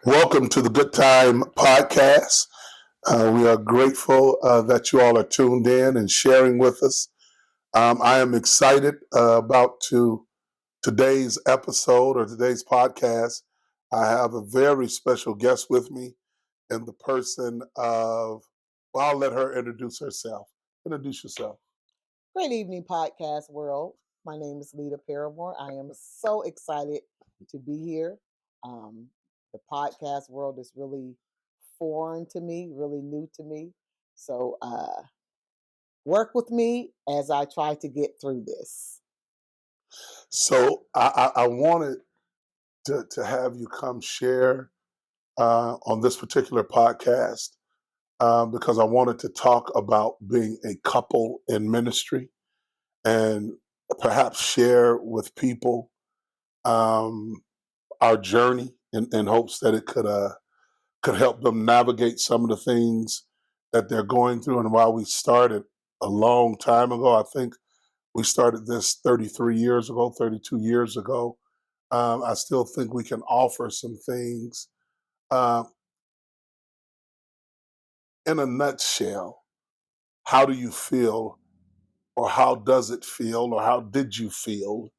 Welcome to the Good Time Podcast. We are grateful that you all are tuned in and sharing with us. I am excited about today's episode or today's podcast. I have a very special guest with me in the person of, well, I'll let her introduce herself. Introduce yourself. Great evening, podcast world. My name is Leta Paramore. I am so excited to be here. The podcast world is really foreign to me, really new to me. So work with me as I try to get through this. So I wanted to have you come share on this particular podcast because I wanted to talk about being a couple in ministry and perhaps share with people our journey in hopes that it could help them navigate some of the things that they're going through. And while we started a long time ago, I think we started this 33 years ago, 32 years ago, I still think we can offer some things. In a nutshell, how do you feel, or how does it feel, or how did you feel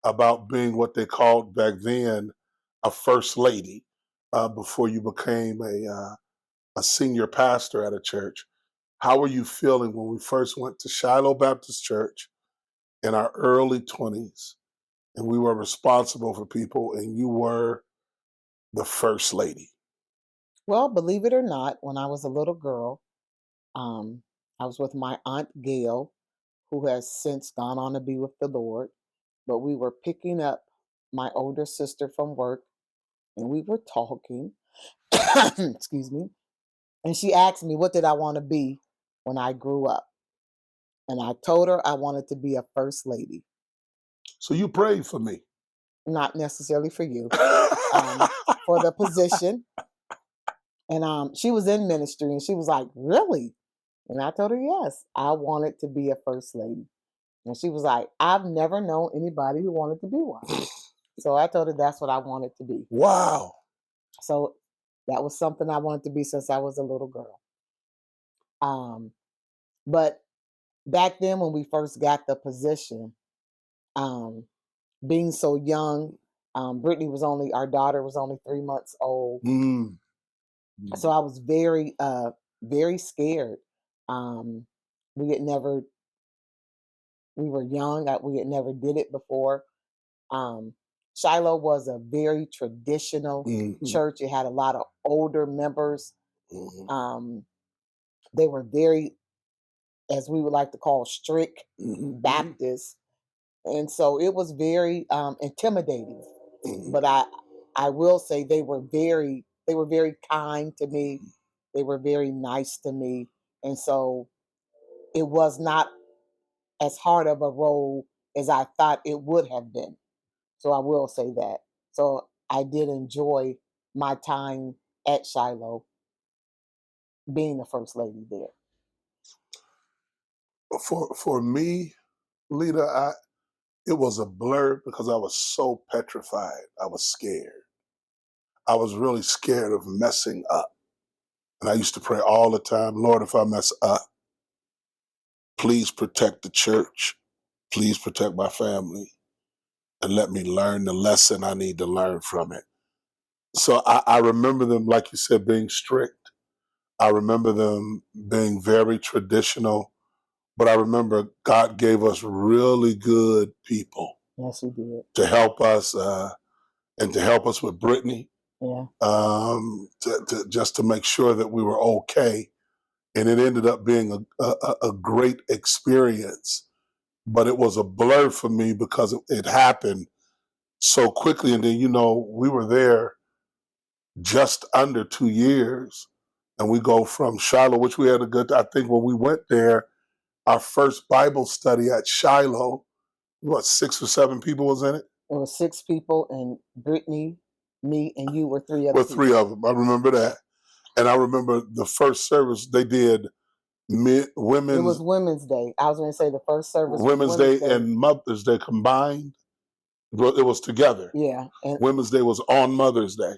about being what they called back then a first lady before you became a senior pastor at a church? How were you feeling when we first went to Shiloh Baptist Church in our early 20s and we were responsible for people and you were the first lady? Well, believe it or not, when I was a little girl, I was with my Aunt Gail, who has since gone on to be with the Lord. But we were picking up my older sister from work and we were talking. Excuse me. And she asked me, what did I want to be when I grew up? And I told her I wanted to be a first lady. So you prayed for me. Not necessarily for you, for the position. And she was in ministry and she was like, really? And I told her, yes, I wanted to be a first lady. And she was like, I've never known anybody who wanted to be one. So I told her that's what I wanted to be. Wow. So that was something I wanted to be since I was a little girl. But back then when we first got the position, being so young, Brittany was our daughter was only 3 months old. So I was very, very scared. We were young. We had never did it before. Shiloh was a very traditional church. It had a lot of older members. They were very, as we would like to call, strict Baptists. And so it was very intimidating. But I will say they were very kind to me. They were very nice to me. And so it was not as hard of a role as I thought it would have been. So I will say that. So I did enjoy my time at Shiloh, being the first lady there. For me, Leta, it was a blur because I was so petrified. I was scared. I was really scared of messing up. And I used to pray all the time, Lord, if I mess up, please protect the church. Please protect my family. And let me learn the lesson I need to learn from it. So I remember them, like you said, being strict. I remember them being very traditional. But I remember God gave us really good people. Yes, He did. To help us and to help us with Brittany. Yeah. Just to make sure that we were okay. And it ended up being a great experience. But it was a blur for me because it happened so quickly. And then, we were there just under 2 years. And we go from Shiloh, which we had I think when we went there, our first Bible study at Shiloh, 6 or 7 people was in it? There were 6 people, and Brittany, me, and you were 3 of them. Were 3 of them. I remember that. And I remember the first service they did women's. It was Women's Day. I was going to say the first service. Women's Day and Mother's Day combined. It was together. Yeah. And Women's Day was on Mother's Day.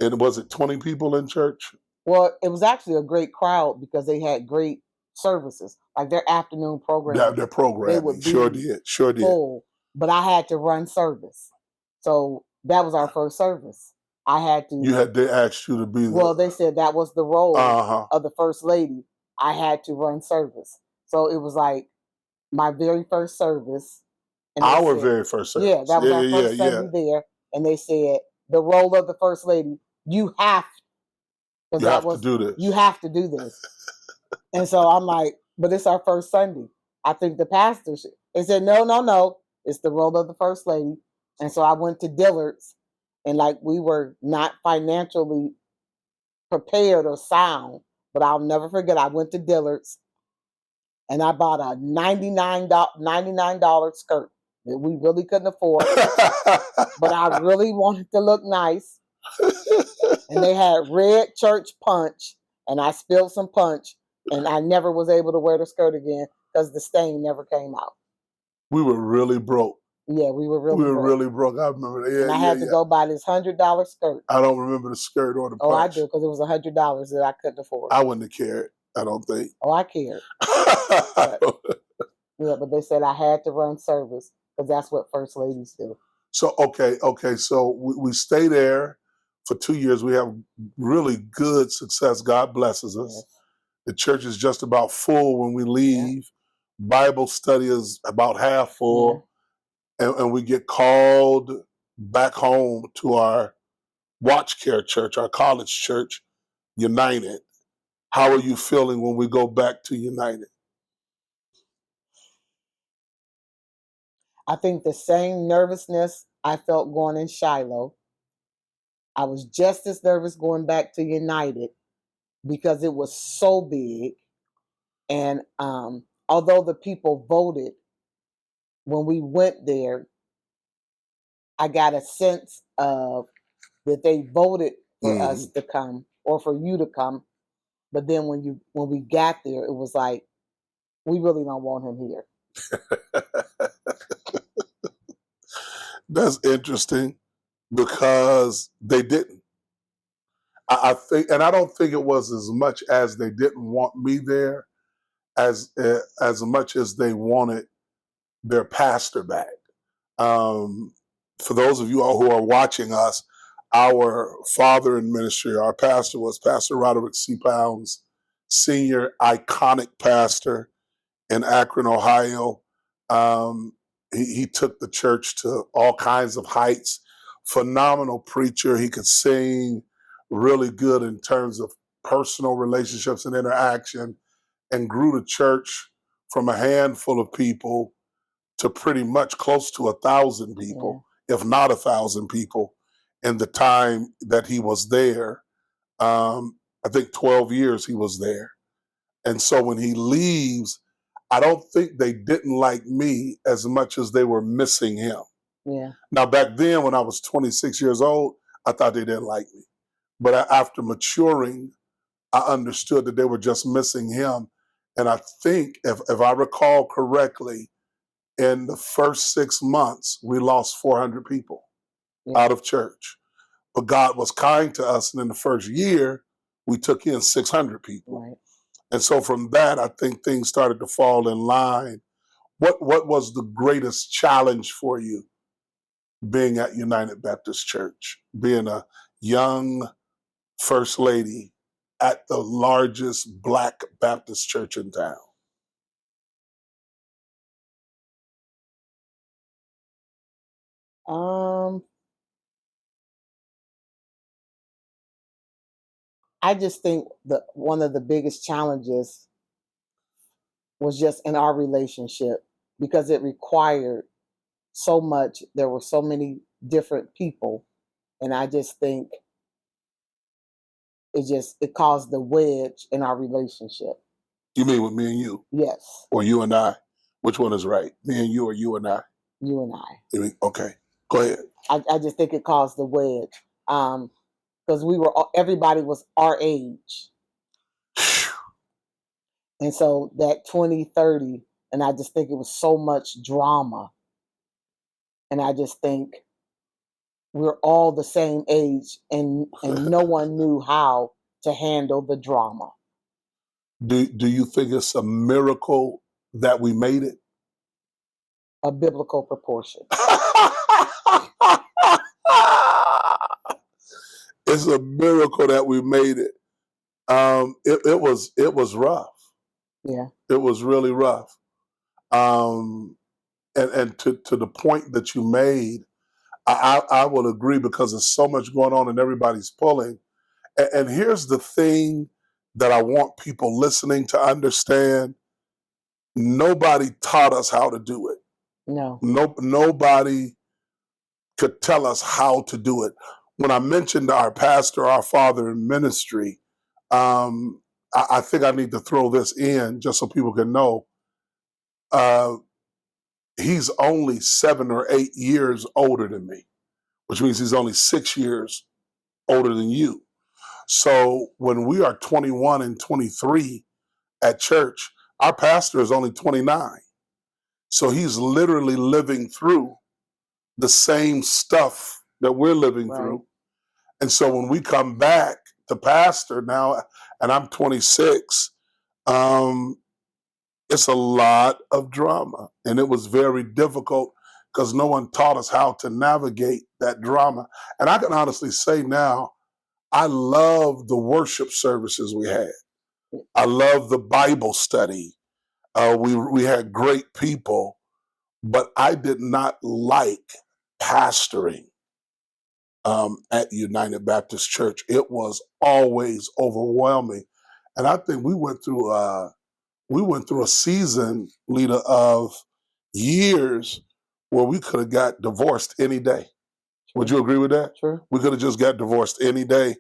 And was it 20 people in church? Well, it was actually a great crowd because they had great services, like their afternoon program. Their They programming would sure be did, sure did. full, but I had to run service, so that was our first service. I had to. They asked you to be Well, they said that was the role of the first lady. I had to run service, so it was like my very first service. And our said, very first service. Yeah, that was our first Sunday there, and they said the role of the first lady, you have, because You have to do this. You have to do this. And so I'm like, but it's our first Sunday. I think the pastor should. They said, no. It's the role of the first lady. And so I went to Dillard's, and like we were not financially prepared or sound, but I'll never forget. I went to Dillard's and I bought a $99 skirt that we really couldn't afford, but I really wanted to look nice. And they had red church punch, and I spilled some punch, and I never was able to wear the skirt again because the stain never came out. We were really broke. Yeah, we were really broke. I remember that. Yeah, and I had to go buy this $100 skirt. I don't remember the skirt or the punch. Oh, I do, because it was $100 that I couldn't afford. I wouldn't have cared, I don't think. Oh, I cared. But they said I had to run service because that's what first ladies do. So, okay. So we stay there for 2 years. We have really good success. God blesses us. Yes. The church is just about full when we leave. Yeah. Bible study is about half full. Yeah. And we get called back home to our watch care church, our college church, United. How are you feeling when we go back to United? I think the same nervousness I felt going in Shiloh. I was just as nervous going back to United because it was so big. And although the people voted, when we went there, I got a sense of that they voted for us to come or for you to come. But then when we got there, it was like, we really don't want him here. That's interesting because they didn't. I think, and I don't think it was as much as they didn't want me there as much as they wanted their pastor back. For those of you all who are watching us, our father in ministry, our pastor was Pastor Roderick C. Pounds, senior iconic pastor in Akron, Ohio. He took the church to all kinds of heights. Phenomenal preacher. He could sing really good in terms of personal relationships and interaction, and grew the church from a handful of people to pretty much close to 1,000 people, if not 1,000 people, in the time that he was there. I think 12 years he was there. And so when he leaves, I don't think they didn't like me as much as they were missing him. Yeah. Now, back then, when I was 26 years old, I thought they didn't like me. But after maturing, I understood that they were just missing him. And I think, if I recall correctly, in the first 6 months, we lost 400 people out of church. But God was kind to us, and in the first year, we took in 600 people. Right. And so from that, I think things started to fall in line. What was the greatest challenge for you being at United Baptist Church, being a young first lady at the largest Black Baptist church in town? I just think that one of the biggest challenges was just in our relationship, because it required so much. There were so many different people, and I just think it caused the wedge in our relationship. You mean with me and you? Yes. Or you and I? Which one is right? Me and you, or you and I? You and I. Okay, go ahead. I just think it caused the wedge. Because everybody was our age. And so that 2030, and I just think it was so much drama. And I just think we're all the same age, and no one knew how to handle the drama. Do you think it's a miracle that we made it? A biblical proportion. It's a miracle that we made it. It was rough. Yeah. It was really rough. And to the point that you made, I will agree, because there's so much going on and everybody's pulling. And here's the thing that I want people listening to understand. Nobody taught us how to do it. No. Nobody could tell us how to do it. When I mentioned our pastor, our father in ministry, I think I need to throw this in just so people can know. He's only 7 or 8 years older than me, which means he's only 6 years older than you. So when we are 21 and 23 at church, our pastor is only 29. So he's literally living through the same stuff that we're living through. And so when we come back to pastor now, and I'm 26, it's a lot of drama. And it was very difficult because no one taught us how to navigate that drama. And I can honestly say now, I love the worship services we had. I love the Bible study. We had great people, but I did not like pastoring at United Baptist Church. It was always overwhelming, and I think we went through a season, Leta, of years where we could have got divorced any day. Would you agree with that? Sure. We could have just got divorced any day.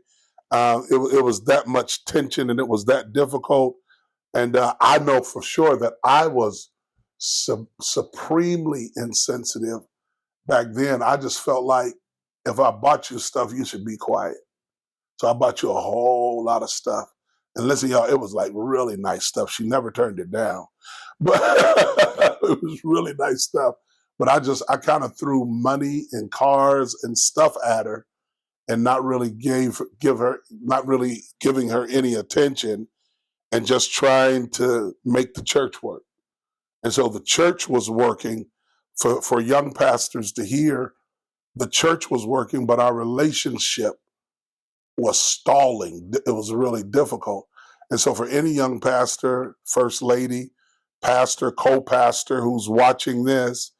It was that much tension, and it was that difficult. And I know for sure that I was supremely insensitive back then. I just felt like if I bought you stuff, you should be quiet. So I bought you a whole lot of stuff. And listen, y'all, it was like really nice stuff. She never turned it down. But it was really nice stuff. But I kind of threw money and cars and stuff at her and not really not really giving her any attention, and just trying to make the church work. And so the church was working. For young pastors to hear, the church was working, but our relationship was stalling. It was really difficult. And so for any young pastor, first lady, pastor, co-pastor who's watching this,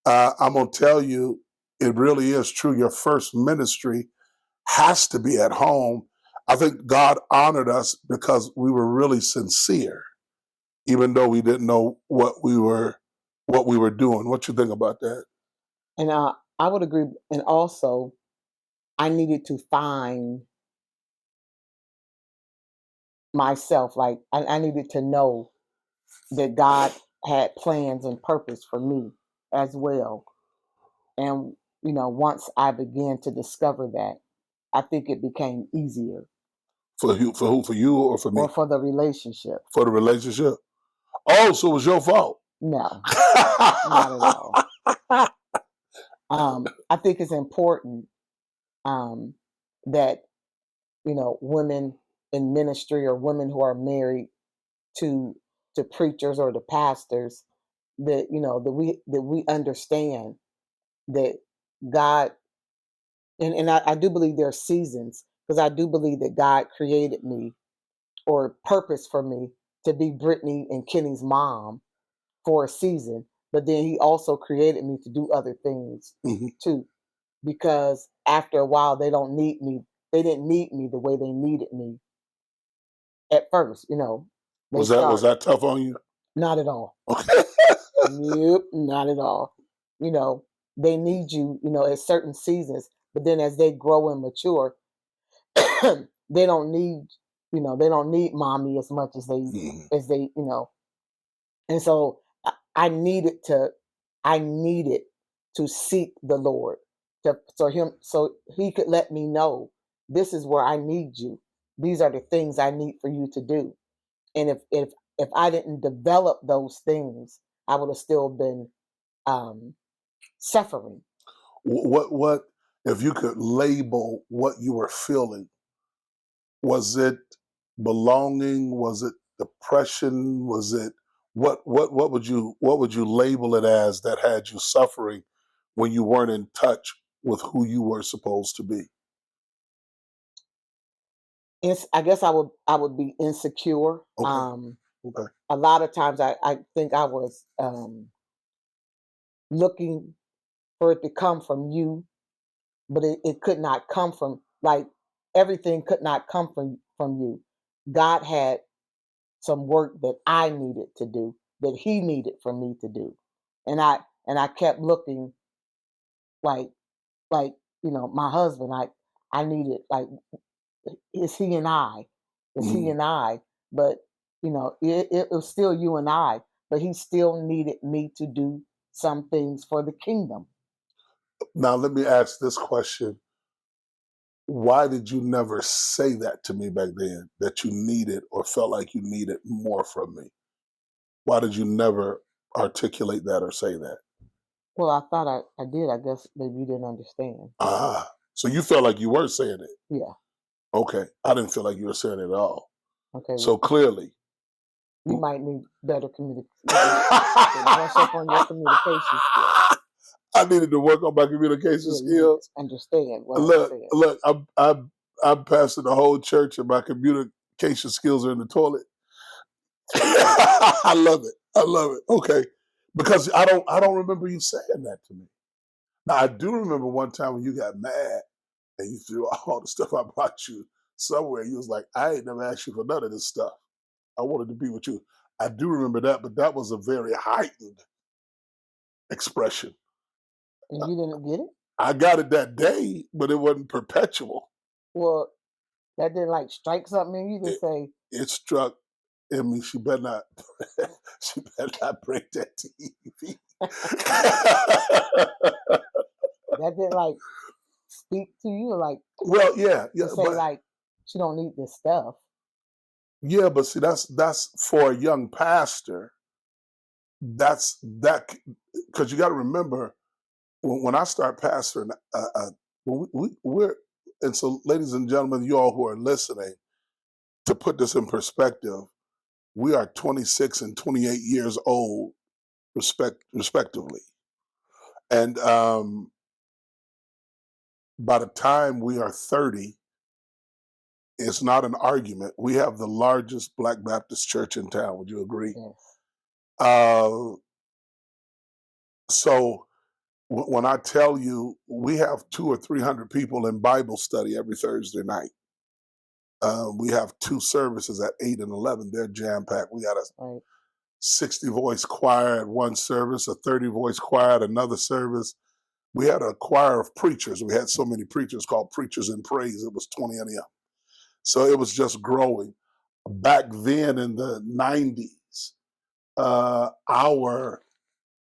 I'm going to tell you, it really is true. Your first ministry has to be at home. I think God honored us because we were really sincere, even though we didn't know what we were doing. What you think about that? And I would agree. And also, I needed to find myself. Like I needed to know that God had plans and purpose for me as well. And once I began to discover that, I think it became easier. For who? For you or for me? Or for the relationship. For the relationship. Oh, so it was your fault? No, not at all. I think it's important that women in ministry, or women who are married to preachers or to pastors, that that we understand that God, and I do believe there are seasons, because I do believe that God created me, or purpose for me, to be Brittany and Kenny's mom for a season, but then he also created me to do other things too, because after a while they didn't need me the way they needed me at first. Was that tough on you? Not at all. Okay. Nope, not at all. They need you, at certain seasons, but then as they grow and mature, they don't need mommy as much as they. And so I needed to seek the Lord, so he could let me know, this is where I need you. These are the things I need for you to do. And if I didn't develop those things, I would have still been suffering. What if you could label what you were feeling, was it belonging? Was it depression? Was it what would you label it as that had you suffering when you weren't in touch with who you were supposed to be? I guess I would be insecure. Okay. Okay. A lot of times I think I was looking for it to come from you, but it could not come from, like, everything could not come from you. God had some work that I needed to do, that he needed for me to do. And I kept looking, like like, my husband, I needed, like, it's he and I. It's he Mhm. and I. But it was still you and I, but he still needed me to do some things for the kingdom. Now let me ask this question. Why did you never say that to me back then, that you needed or felt like you needed more from me? Why did you never articulate that or say that? Well, I thought I did. I guess maybe you didn't understand. Ah, so you felt like you were saying it. Yeah. Okay. I didn't feel like you were saying it at all. Okay. So Well, clearly. you might need better communication. You need to brush up on your communication skills. I needed to work on my communication Yeah, you need to skills. understand what I'm Look, saying. look, I'm passing the whole church and my communication skills are in the toilet. I love it. I love it. Okay. Because I don't remember you saying that to me. Now I do remember one time when you got mad and you threw all the stuff I brought you somewhere. You was like, I ain't never asked you for none of this stuff. I wanted to be with you. I do remember that, but that was a very heightened expression. And you didn't get it? I got it that day, but it wasn't perpetual. Well, that didn't, like, strike something in you to It, say, it struck in me. She better not. She better not break that TV. that didn't, like, speak to you, like, Well, yeah, to yeah, say, like, she don't need this stuff. but see, that's for a young pastor. That's that because you got to remember when I start pastoring, when we're and so, ladies and gentlemen, you all who are listening, to put this in perspective, we are 26 and 28 years old, respectively, and by the time we are 30, it's not an argument. We have the largest Black Baptist church in town. Would you agree? Yes. Uh, so when I tell you we have 200 or 300 people in Bible study every Thursday night, we have two services at 8 and 11. They're jam packed. We got a Right. 60 voice choir at one service, a 30 voice choir at another service. We had a choir of preachers. We had so many preachers called Preachers in Praise. It was 20 of them. So it was just growing. Back then in the 90s, our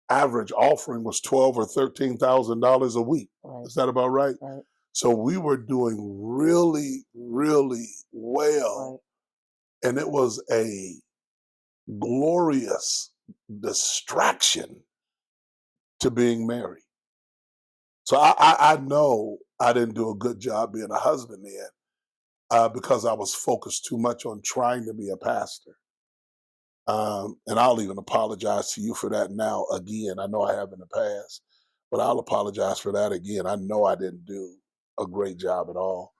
average offering was $12,000 or $13,000 a week. Right. Is that about right? Right. So we were doing really, really well, Right. and it was a glorious distraction to being married. So I know I didn't do a good job being a husband then because I was focused too much on trying to be a pastor. And I'll even apologize to you for that now again. I know I have in the past, but I'll apologize for that again. I know I didn't do a great job at all.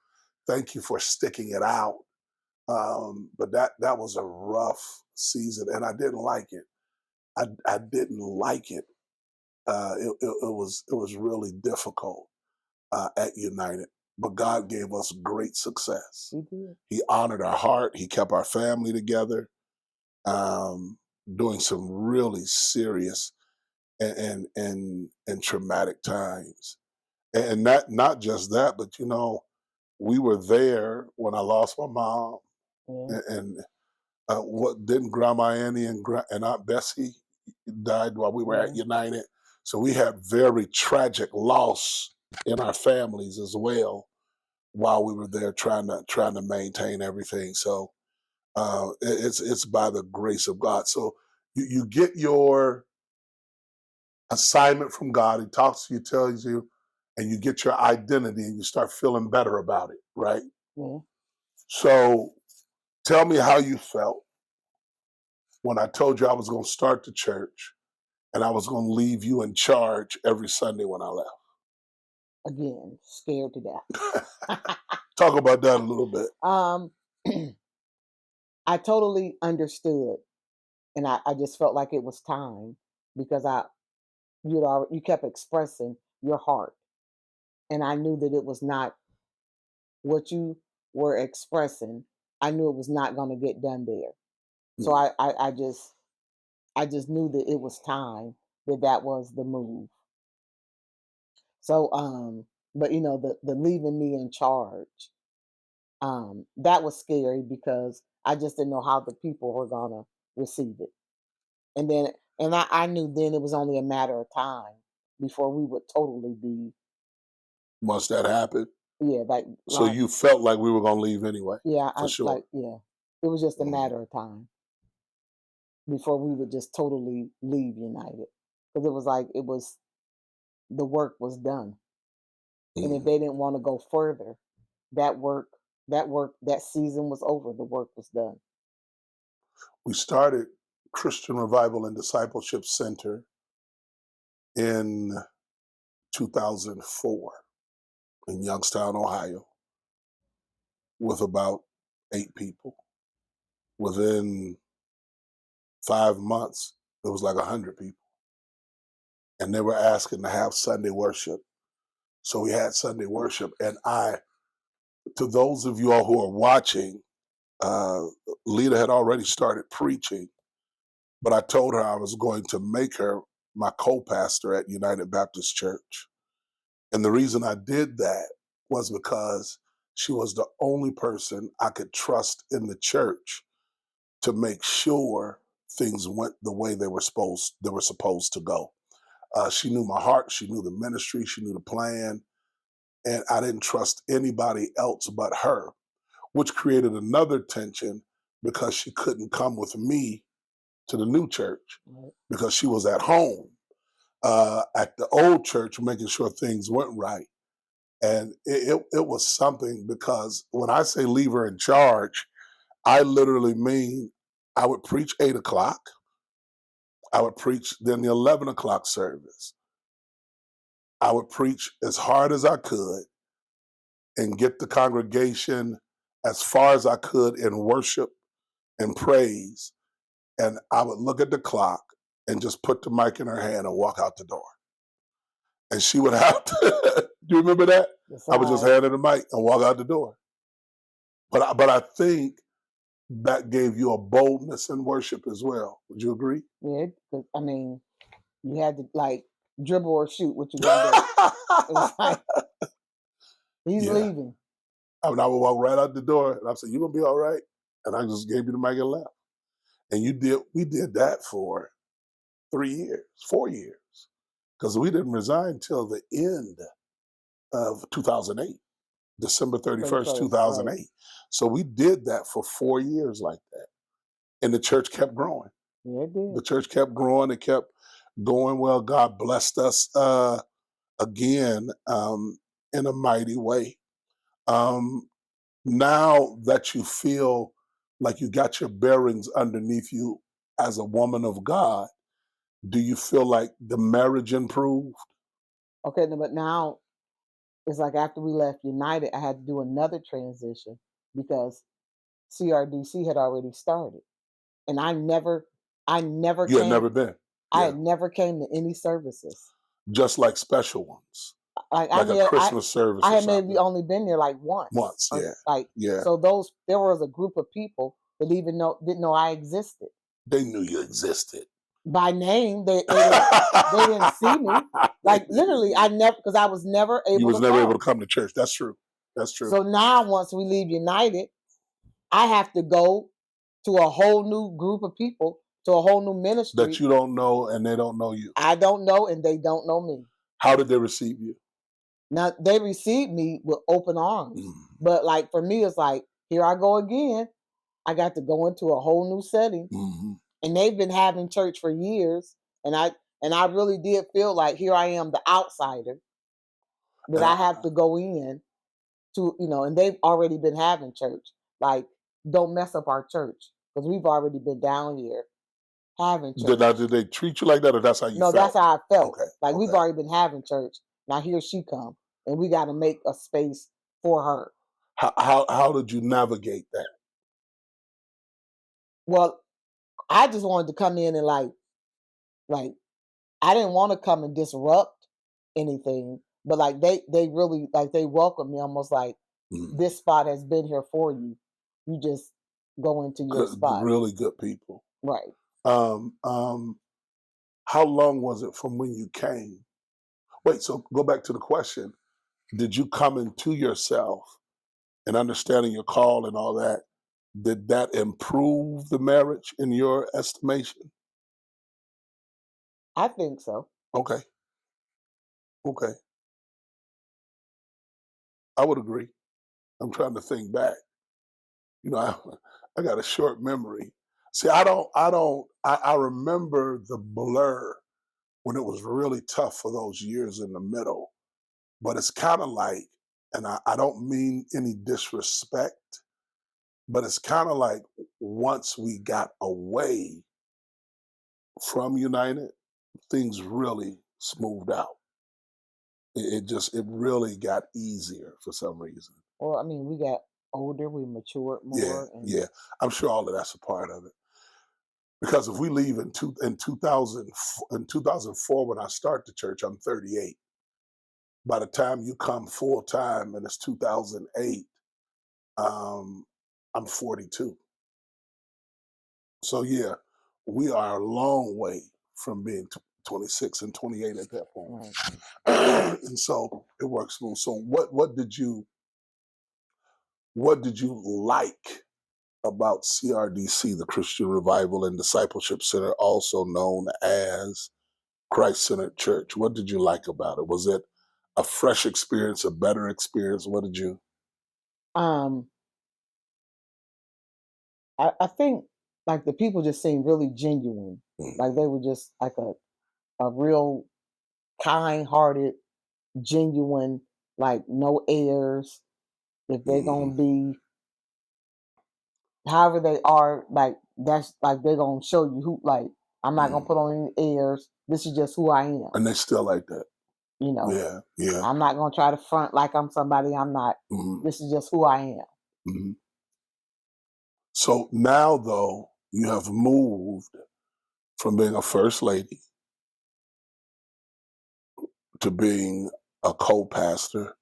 Thank you for sticking it out. But that was a rough season, and I didn't like it. I didn't like it. It was really difficult at United, but God gave us great success. He did. He honored our heart. He kept our family together. Doing some really serious and traumatic times, and not just that, but we were there when I lost my mom, Yeah. and what didn't Grandma Annie and Aunt Bessie died while we were at Yeah. United, so we had very tragic loss in our families as well while we were there trying to maintain everything. So it's by the grace of God. So you get your assignment from God. He talks to you, tells you, and you get your identity and you start feeling better about it, right? Yeah. So tell me how you felt when I told you I was going to start the church and I was going to leave you in charge every Sunday when I left. Again, scared to death. Talk about that a little bit. I totally understood, and I just felt like it was time because you kept expressing your heart, and I knew that it was not what you were expressing. I knew it was not going to get done there. So I just knew that it was time, that was the move. So but the leaving me in charge, that was scary because I just didn't know how the people were gonna receive it. And I knew then it was only a matter of time before we would totally be. Once that happened, Yeah, so you felt like we were going to leave anyway. Yeah, for sure. it was just a matter of time before we would just totally leave United, because it was like the work was done, and if they didn't want to go further, that that season was over. The work was done. We started Christian Revival and Discipleship Center in 2004 in Youngstown, Ohio, with about 8 people. Within 5 months, it was like 100 people. And they were asking to have Sunday worship. So we had Sunday worship. And to those of you all who are watching, Leta had already started preaching, but I told her I was going to make her my co-pastor at United Baptist Church. And the reason I did that was because she was the only person I could trust in the church to make sure things went the way they were supposed to go. She knew my heart, she knew the ministry, she knew the plan, and I didn't trust anybody else but her, which created another tension because she couldn't come with me to the new church because she was at home at the old church making sure things went right. And it was something, because when I say leave her in charge, I literally mean I would preach 8 o'clock. I would preach then the 11 o'clock service. I would preach as hard as I could and get the congregation as far as I could in worship and praise. And I would look at the clock and just put the mic in her hand and walk out the door. And she would have to, do you remember that? Yes, I would just hand her the mic and walk out the door. But I think that gave you a boldness in worship as well. Would you agree? Yeah, I mean, you had to like dribble or shoot what you gonna do. It was like, he's leaving. I mean, I would walk right out the door and I said, "You gonna be all right?" And I just gave you the mic and left. And we did that for 3 years, 4 years, because we didn't resign till the end of 2008, December 31st, 2008. Right. So we did that for 4 years like that. And the church kept growing. Yeah, it did. The church kept growing. It kept going well. God blessed us again in a mighty way. Now that you feel like you got your bearings underneath you as a woman of God, do you feel like the marriage improved? Okay, but now it's like after we left United, I had to do another transition because CRDC had already started, and I never You had never been. I had never came to any services. Just like special ones, like a Christmas service. I had maybe only been there like once. Once, yeah. So there was a group of people that didn't know I existed. They knew you existed by name. They didn't see me. Like literally, because I was never able. You was never able to come to church. That's true. That's true. So now, once we leave United, I have to go to a whole new group of people, to a whole new ministry that you don't know, and they don't know you. I don't know, and they don't know me. How did they receive you? Now they received me with open arms, but like for me, it's like, here I go again. I got to go into a whole new setting, and they've been having church for years, and I really did feel like here I am, the outsider. that I have to go in to, and they've already been having church. Like, don't mess up our church because we've already been down here having church. Did they treat you like that, or that's how you No, felt? that's how I felt. Okay. Like, we've already been having church. Now here she come, and we got to make a space for her. How did you navigate that? Well, I just wanted to come in and like I didn't want to come and disrupt anything, but like they really like they welcomed me almost like this spot has been here for you. You just go into your spot. Really good people. Right. How long was it from when you came? Wait, so go back to the question. Did you come into yourself and understanding your call and all that? Did that improve the marriage in your estimation? I think so. Okay. I would agree. I'm trying to think back. I got a short memory. See, I remember the blur when it was really tough for those years in the middle. But it's kind of like, and I don't mean any disrespect, but it's kind of like once we got away from United, things really smoothed out. It really got easier for some reason. Well, I mean, we got older, we matured more. Yeah. I'm sure all of that's a part of it. Because if we leave in 2004 when I start the church, I'm 38. By the time you come full time and it's 2008, I'm 42. So yeah, we are a long way from being 26 and 28 at that point. And so it works smooth. So what did you like about CRDC, the Christian Revival and Discipleship Center, also known as Christ-Centered Church? What did you like about it? Was it a fresh experience, a better experience? What did you? I think like the people just seemed really genuine. Like they were just like a real kind-hearted, genuine, like no airs. If they're gonna be however they are, like that's like they're gonna show you who. Like I'm not gonna put on any airs. This is just who I am. And they still like that. Yeah. Yeah. I'm not gonna try to front like I'm somebody I'm not. This is just who I am. So now, though, you have moved from being a first lady to being a co-pastor,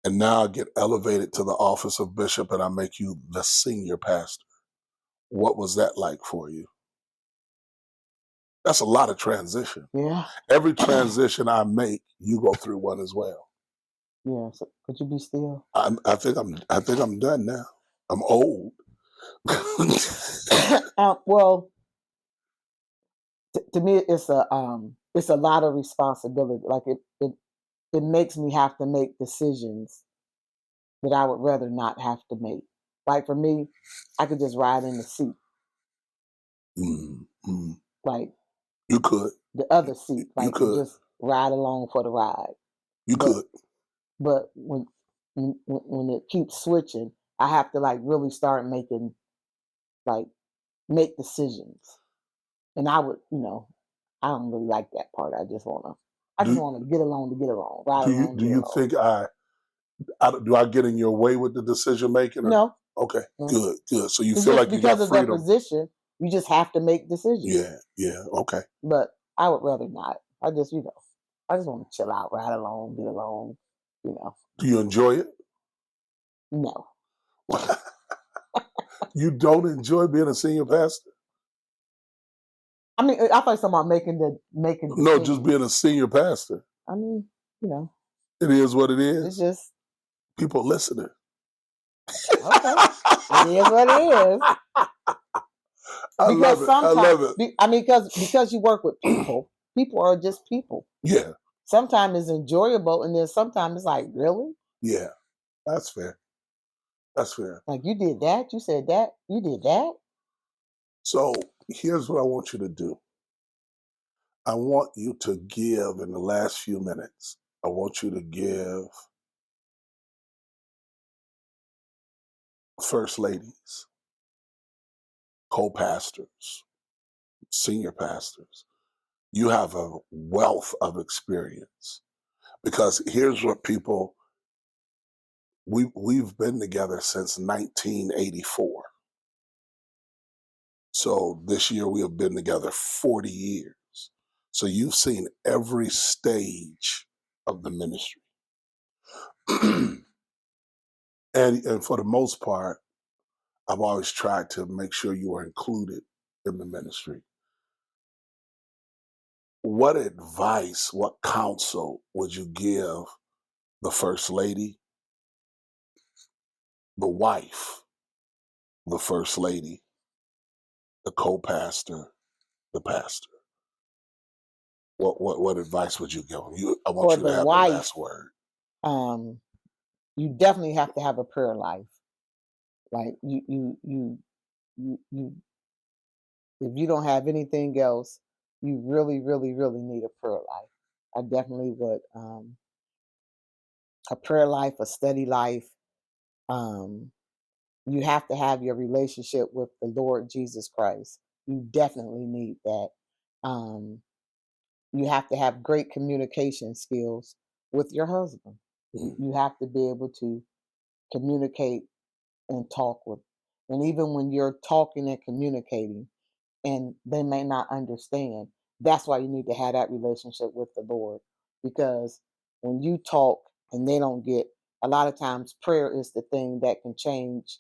and now I get elevated to the office of bishop and I make you the senior pastor. What was that like for you? That's a lot of transition. Yeah. Every transition I make, you go through one as well. Yeah. So could you be still? I think I'm done now. I'm old. Well, to me, it's a lot of responsibility. Like it makes me have to make decisions that I would rather not have to make. Like for me, I could just ride in the seat. Like you could. The other seat, like you could just ride along for the ride. You could. But when it keeps switching, I have to like really start making make decisions. And I would, I don't really like that part. I just want to get along to get along. Do you think do I get in your way with the decision making? No. Okay. Good. So you it's feel like you got freedom. Because of that position, you just have to make decisions. Yeah. Okay. But I would rather not. I just want to chill out, ride along, get along, Do you enjoy it? No. You don't enjoy being a senior pastor? I mean, I thought someone making. No, just being a senior pastor. I mean, it is what it is. It's just people listening. Okay, it is what it is. I love it. I mean, because you work with people, people are just people. Yeah. Sometimes it's enjoyable, and then sometimes it's like, really? Yeah, that's fair. Like you did that, you said that, you did that. So here's what I want you to do. I want you to give in the last few minutes I want you to give first ladies, co-pastors, senior pastors. You have a wealth of experience because here's what people we've been together since 1984. So this year we have been together 40 years. So you've seen every stage of the ministry. and for the most part, I've always tried to make sure you are included in the ministry. What advice, what counsel would you give the first lady, the wife, the first lady, the co-pastor, the pastor? What advice would you give them? I want For you to the have the wife, last word. You definitely have to have a prayer life. Like you if you don't have anything else, you really, really, really need a prayer life. I definitely would. A prayer life, a study life. Um, you have to have your relationship with the Lord Jesus Christ. You definitely need that. Um, you have to have great communication skills with your husband. You have to be able to communicate and talk with. And even when you're talking and communicating, and they may not understand, that's why you need to have that relationship with the Lord. Because when you talk and they don't get, a lot of times prayer is the thing that can change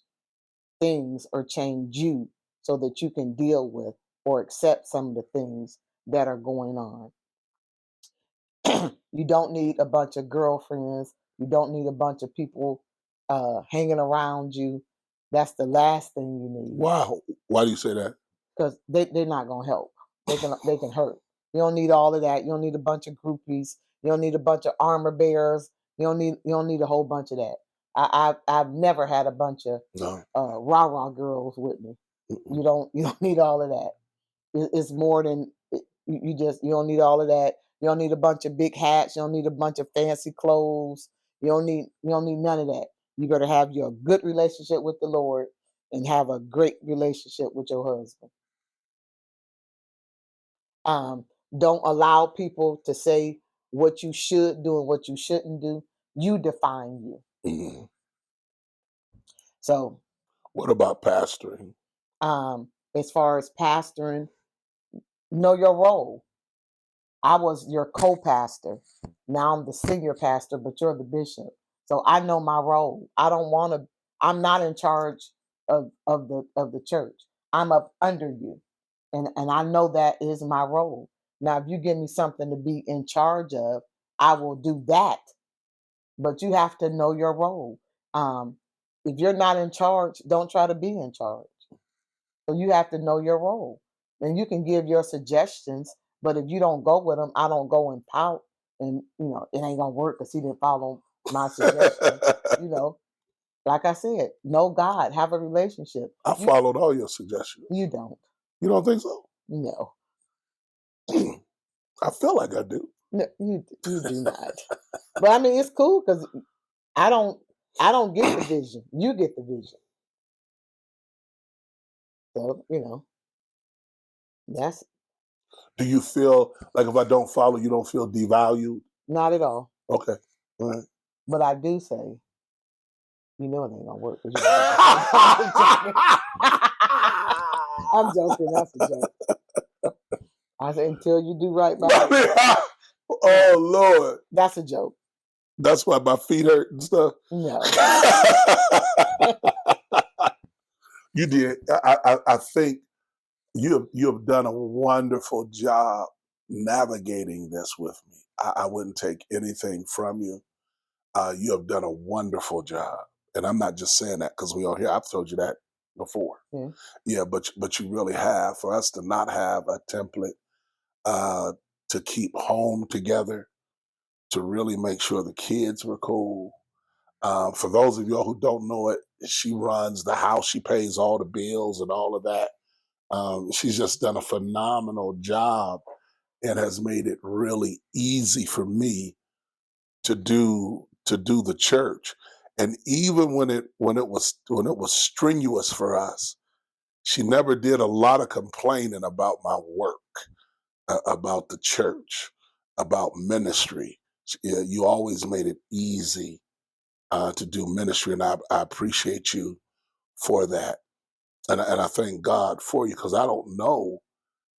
things or change you so that you can deal with or accept some of the things that are going on. You don't need a bunch of girlfriends. You don't need a bunch of people hanging around you. That's the last thing you need. Wow. Why do you say that? Because they're not gonna help. They can hurt. You don't need all of that. You don't need a bunch of groupies. You don't need a bunch of armor bearers. You don't need a whole bunch of that. I've never had a bunch of No. rah rah girls with me. Mm-mm. You don't need all of that. It's more than you don't need all of that. You don't need a bunch of big hats. You don't need a bunch of fancy clothes. You don't need none of that. You better have your good relationship with the Lord and have a great relationship with your husband. Um, don't allow people to say what you should do and what you shouldn't do. You define you. Mm-hmm. So, What about pastoring? as far as pastoring, know your role. I was your co-pastor. Now I'm the senior pastor, but you're the bishop. So I know my role. I don't want to. I'm not in charge of the church. I'm up under you, and I know that is my role. Now, if you give me something to be in charge of, I will do that. But you have to know your role. Um, if you're not in charge, don't try to be in charge. So you have to know your role. And you can give your suggestions, but if you don't go with them, I don't go and pout and it ain't gonna work because he didn't follow my suggestion. You know, like I said, know God, have a relationship. I You followed all your suggestions. you don't. You don't think so? No. I feel like I do. No, you do not. But I mean it's cool because I don't get the vision. You get the vision. So, that's Do you feel like if I don't follow, you don't feel devalued? not at all. Okay. All right. But I do say it ain't gonna work. 'Cause you I'm joking. I'm joking. That's a joke. I said until you do right by me. Oh Lord. That's a joke. That's why my feet hurt and stuff. No. You did. I think you have done a wonderful job navigating this with me. I wouldn't take anything from you. You have done a wonderful job, and I'm not just saying that because we all here. I've told you that before. Yeah. Yeah, but you really have. For us to not have a template uh, to keep home together, to really make sure the kids were cool. For those of y'all who don't know it, she runs the house. She pays all the bills and all of that. She's just done a phenomenal job and has made it really easy for me to do the church. And even when it was strenuous for us, she never did a lot of complaining about my work, about the church, about ministry. You always made it easy to do ministry, and I appreciate you for that. And I thank God for you, because I don't know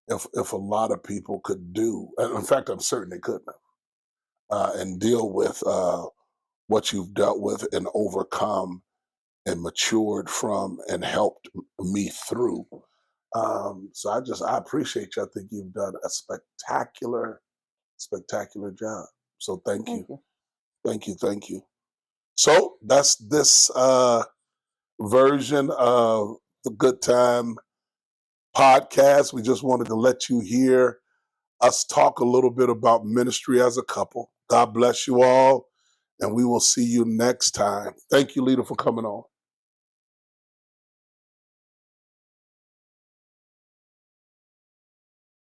if a lot of people could do, and in fact, I'm certain they couldn't have, and deal with what you've dealt with and overcome and matured from and helped me through. So I appreciate you. I think you've done a spectacular job. So thank you. Thank you. Thank you. Thank you. So that's this version of the Good Time podcast. We just wanted to let you hear us talk a little bit about ministry as a couple. God bless you all, and we will see you next time. Thank you, Leta, for coming on.